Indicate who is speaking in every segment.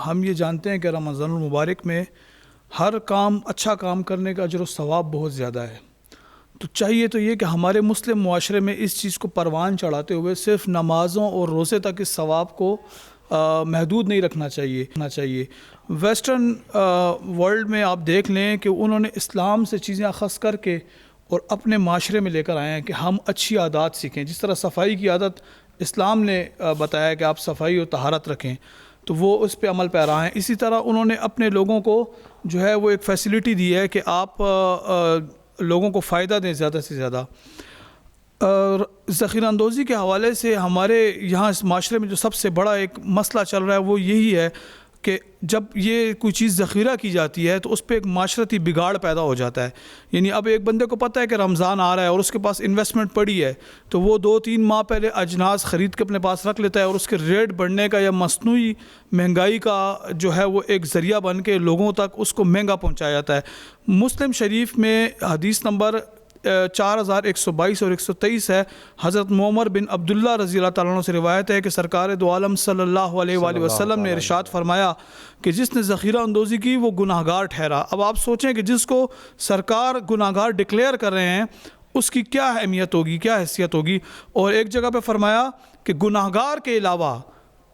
Speaker 1: ہم یہ جانتے ہیں کہ رمضان المبارک میں ہر کام اچھا کام کرنے کا اجر و ثواب بہت زیادہ ہے. تو چاہیے تو یہ کہ ہمارے مسلم معاشرے میں اس چیز کو پروان چڑھاتے ہوئے صرف نمازوں اور روزے تک اس ثواب کو محدود نہیں رکھنا چاہیے. ویسٹرن ورلڈ میں آپ دیکھ لیں کہ انہوں نے اسلام سے چیزیں اخذ کر کے اور اپنے معاشرے میں لے کر آئے ہیں کہ ہم اچھی عادات سیکھیں. جس طرح صفائی کی عادت اسلام نے بتایا کہ آپ صفائی اور طہارت رکھیں تو وہ اس پہ عمل پیرا ہیں. اسی طرح انہوں نے اپنے لوگوں کو جو ہے وہ ایک فیسلٹی دی ہے کہ آپ لوگوں کو فائدہ دیں زیادہ سے زیادہ. ذخیرہ اندوزی کے حوالے سے ہمارے یہاں اس معاشرے میں جو سب سے بڑا ایک مسئلہ چل رہا ہے وہ یہی ہے کہ جب یہ کوئی چیز ذخیرہ کی جاتی ہے تو اس پہ ایک معاشرتی بگاڑ پیدا ہو جاتا ہے. یعنی اب ایک بندے کو پتہ ہے کہ رمضان آ رہا ہے اور اس کے پاس انویسٹمنٹ پڑی ہے تو وہ 2-3 ماہ پہلے اجناس خرید کے اپنے پاس رکھ لیتا ہے اور اس کے ریٹ بڑھنے کا یا مصنوعی مہنگائی کا جو ہے وہ ایک ذریعہ بن کے لوگوں تک اس کو مہنگا پہنچایا جاتا ہے. مسلم شریف میں حدیث نمبر 4122 اور 123 ہے. حضرت معمر بن عبداللہ رضی اللہ تعالیٰ عنہ سے روایت ہے کہ سرکار دو عالم صلی اللہ علیہ وآلہ وسلم نے ارشاد فرمایا کہ جس نے ذخیرہ اندوزی کی وہ گناہگار ٹھہرا. اب آپ سوچیں کہ جس کو سرکار گناہگار ڈکلیئر کر رہے ہیں اس کی کیا اہمیت ہوگی, کیا حیثیت ہوگی. اور ایک جگہ پہ فرمایا کہ گناہگار کے علاوہ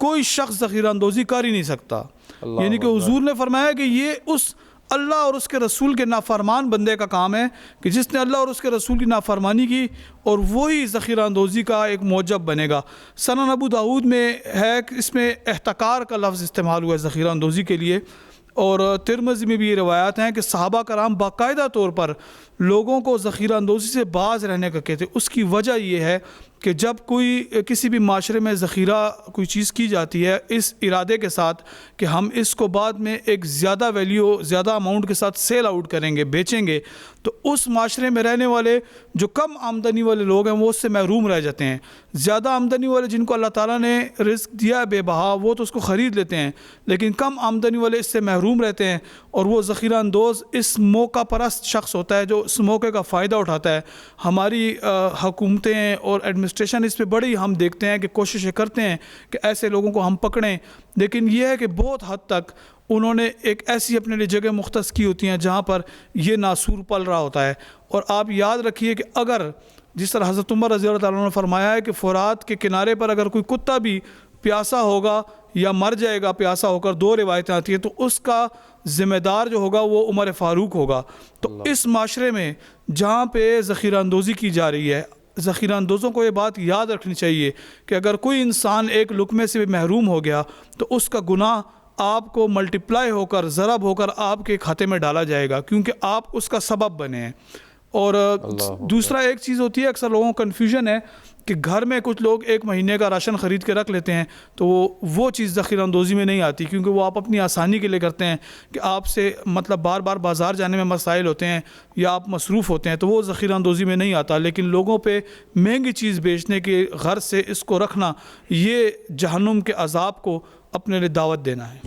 Speaker 1: کوئی شخص ذخیرہ اندوزی کر ہی نہیں سکتا. یعنی کہ حضور نے فرمایا کہ یہ اس اللہ اور اس کے رسول کے نافرمان بندے کا کام ہے کہ جس نے اللہ اور اس کے رسول کی نافرمانی کی اور وہی ذخیرہ اندوزی کا ایک موجب بنے گا. سنن ابو داؤد میں ہے کہ اس میں احتکار کا لفظ استعمال ہوا ہے ذخیرہ اندوزی کے لیے. اور ترمذی میں بھی یہ روایات ہیں کہ صحابہ کرام باقاعدہ طور پر لوگوں کو ذخیرہ اندوزی سے باز رہنے کا کہتے. اس کی وجہ یہ ہے کہ جب کوئی کسی بھی معاشرے میں ذخیرہ کوئی چیز کی جاتی ہے اس ارادے کے ساتھ کہ ہم اس کو بعد میں ایک زیادہ ویلیو زیادہ اماؤنٹ کے ساتھ سیل آؤٹ کریں گے, بیچیں گے, تو اس معاشرے میں رہنے والے جو کم آمدنی والے لوگ ہیں وہ اس سے محروم رہ جاتے ہیں. زیادہ آمدنی والے جن کو اللہ تعالیٰ نے رزق دیا ہے بے بہا وہ تو اس کو خرید لیتے ہیں, لیکن کم آمدنی والے اس سے محروم رہتے ہیں. اور وہ ذخیرہ اندوز اس موقع پرست شخص ہوتا ہے جو اس موقع کا فائدہ اٹھاتا ہے. ہماری حکومتیں اور ایڈمنسٹریشن اس پہ بڑی ہم دیکھتے ہیں کہ کوششیں کرتے ہیں کہ ایسے لوگوں کو ہم پکڑیں, لیکن یہ ہے کہ بہت حد تک انہوں نے ایک ایسی اپنے لیے جگہ مختص کی ہوتی ہیں جہاں پر یہ ناسور پل رہا ہوتا ہے. اور آپ یاد رکھیے کہ اگر جس طرح حضرت عمر رضی اللہ تعالیٰ عنہ نے فرمایا ہے کہ فرات کے کنارے پر اگر کوئی کتا بھی پیاسا ہوگا یا مر جائے گا پیاسا ہو کر, 2 روایتیں آتی ہیں, تو اس کا ذمہ دار جو ہوگا وہ عمر فاروق ہوگا. تو اس معاشرے میں جہاں پہ ذخیرہ اندوزی کی جا رہی ہے ذخیرہ اندوزوں کو یہ بات یاد رکھنی چاہیے کہ اگر کوئی انسان ایک لقمے سے محروم ہو گیا تو اس کا گناہ آپ کو ملٹیپلائی ہو کر ضرب ہو کر آپ کے کھاتے میں ڈالا جائے گا کیونکہ آپ اس کا سبب بنے ہیں. اور دوسرا ایک چیز ہوتی ہے, اکثر لوگوں کو کنفیوژن ہے کہ گھر میں کچھ لوگ 1 مہینے کا راشن خرید کے رکھ لیتے ہیں تو وہ چیز ذخیرہ اندوزی میں نہیں آتی کیونکہ وہ آپ اپنی آسانی کے لیے کرتے ہیں کہ آپ سے مطلب بار بار بازار جانے میں مسائل ہوتے ہیں یا آپ مصروف ہوتے ہیں تو وہ ذخیرہ اندوزی میں نہیں آتا. لیکن لوگوں پہ مہنگی چیز بیچنے کے غرض سے اس کو رکھنا یہ جہنم کے عذاب کو اپنے لیے دعوت دینا ہے.